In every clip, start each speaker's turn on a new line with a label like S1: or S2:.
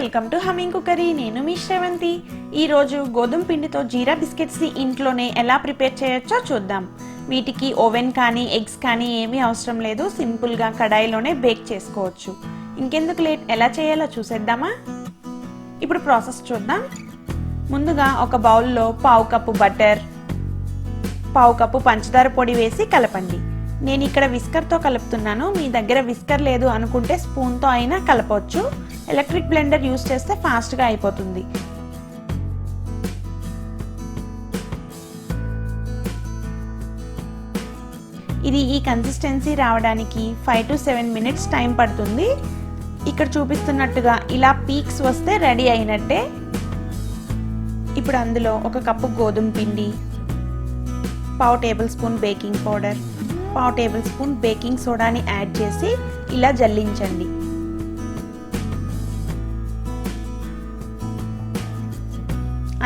S1: Welcome to humming cookery. నేను మీ శ్రవంతి. ఈరోజు గోధుమ పిండితో జీరా బిస్కెట్స్ని ఇంట్లోనే ఎలా ప్రిపేర్ చేయొచ్చో చూద్దాం. వీటికి ఓవెన్ కానీ ఎగ్స్ కానీ ఏమీ అవసరం లేదు. సింపుల్గా కడాయిలోనే బేక్ చేసుకోవచ్చు. ఇంకెందుకు లేట్, ఎలా చేయాలో చూసేద్దామా? ఇప్పుడు ప్రాసెస్ చూద్దాం. ముందుగా ఒక బౌల్లో పావు కప్పు బటర్, పావు కప్పు పంచదార పొడి వేసి కలపండి. నేను ఇక్కడ విస్కర్తో కలుపుతున్నాను. మీ దగ్గర విస్కర్ లేదు అనుకుంటే స్పూన్తో అయినా కలపవచ్చు. ఎలక్ట్రిక్ బ్లెండర్ యూస్ చేస్తే ఫాస్ట్గా అయిపోతుంది. ఇది ఈ కన్సిస్టెన్సీ రావడానికి 5 to 7 minutes టైం పడుతుంది. ఇక్కడ చూపిస్తున్నట్టుగా ఇలా పీక్స్ వస్తే రెడీ అయినట్టే. ఇప్పుడు అందులో ఒక కప్పు గోధుమ పిండి, పావు టేబుల్ స్పూన్ బేకింగ్ పౌడర్, పావు టేబుల్ స్పూన్ బేకింగ్ సోడాని యాడ్ చేసి ఇలా జల్లించండి.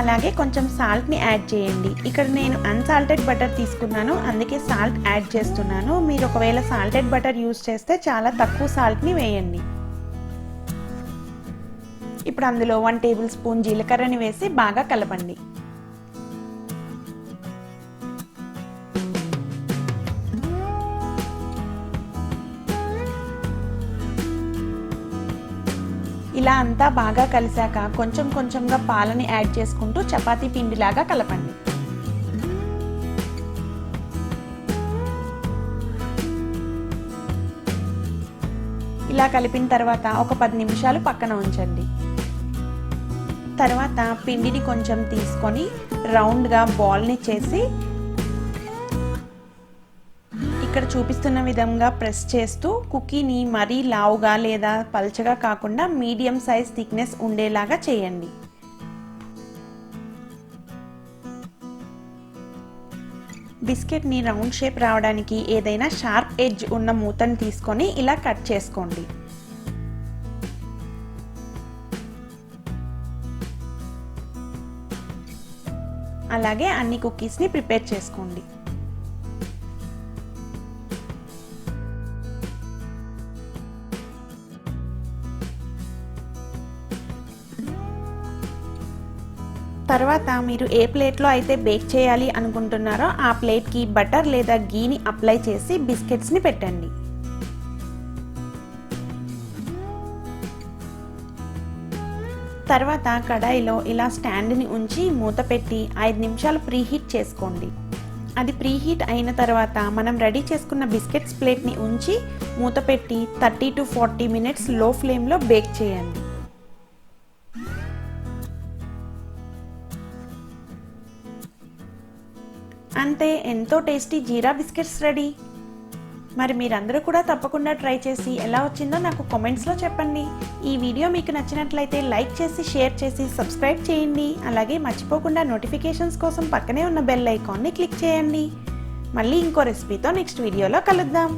S1: అలాగే కొంచెం సాల్ట్ని యాడ్ చేయండి. ఇక్కడ నేను అన్సాల్టెడ్ బటర్ తీసుకున్నాను, అందుకే సాల్ట్ యాడ్ చేస్తున్నాను. మీరు ఒకవేళ సాల్టెడ్ బటర్ యూస్ చేస్తే చాలా తక్కువ సాల్ట్ని వేయండి. ఇప్పుడు అందులో 1 టేబుల్ స్పూన్ జీలకర్రని వేసి బాగా కలపండి. ఇలా అంతా బాగా కలిసాక కొంచెం కొంచెంగా పాలని యాడ్ చేసుకుంటూ చపాతీ పిండిలాగా కలపండి. ఇలా కలిపిన తర్వాత ఒక 10 నిమిషాలు పక్కన ఉంచండి. తర్వాత పిండిని కొంచెం తీసుకొని రౌండ్గా బాల్ని చేసి ఇక్కడ చూపిస్తున్న విధంగా ప్రెస్ చేస్తూ కుకీని మరీ లావుగా లేదా పల్చగా కాకుండా మీడియం సైజ్ థిక్నెస్ ఉండేలాగా చేయండి. బిస్కెట్ని రౌండ్ షేప్ రావడానికి ఏదైనా షార్ప్ ఎడ్జ్ ఉన్న మూతను తీసుకొని ఇలా కట్ చేసుకోండి. అలాగే అన్ని కుకీస్ని ప్రిపేర్ చేసుకోండి. తర్వాత మీరు ఏ ప్లేట్లో అయితే బేక్ చేయాలి అనుకుంటున్నారో ఆ ప్లేట్కి బటర్ లేదా గీని అప్లై చేసి బిస్కెట్స్ని పెట్టండి. తర్వాత కడాయిలో ఇలా స్టాండ్ని ఉంచి మూత పెట్టి 5 నిమిషాలు ప్రీహీట్ చేసుకోండి. అది ప్రీహీట్ అయిన తర్వాత మనం రెడీ చేసుకున్న బిస్కెట్స్ ప్లేట్ని ఉంచి మూత పెట్టి 30 to 40 minutes లో ఫ్లేమ్లో బేక్ చేయండి. అంతే, ఎంతో టేస్టీ జీరా బిస్కెట్స్ రెడీ. మరి మీరందరూ కూడా తప్పకుండా ట్రై చేసి ఎలా వచ్చిందో నాకు కామెంట్స్లో చెప్పండి. ఈ వీడియో మీకు నచ్చినట్లయితే లైక్ చేసి, షేర్ చేసి, సబ్స్క్రైబ్ చేయండి. అలాగే మర్చిపోకుండా నోటిఫికేషన్స్ కోసం పక్కనే ఉన్న బెల్ ఐకాన్ని క్లిక్ చేయండి. మళ్ళీ ఇంకో రెసిపీతో నెక్స్ట్ వీడియోలో కలుద్దాం.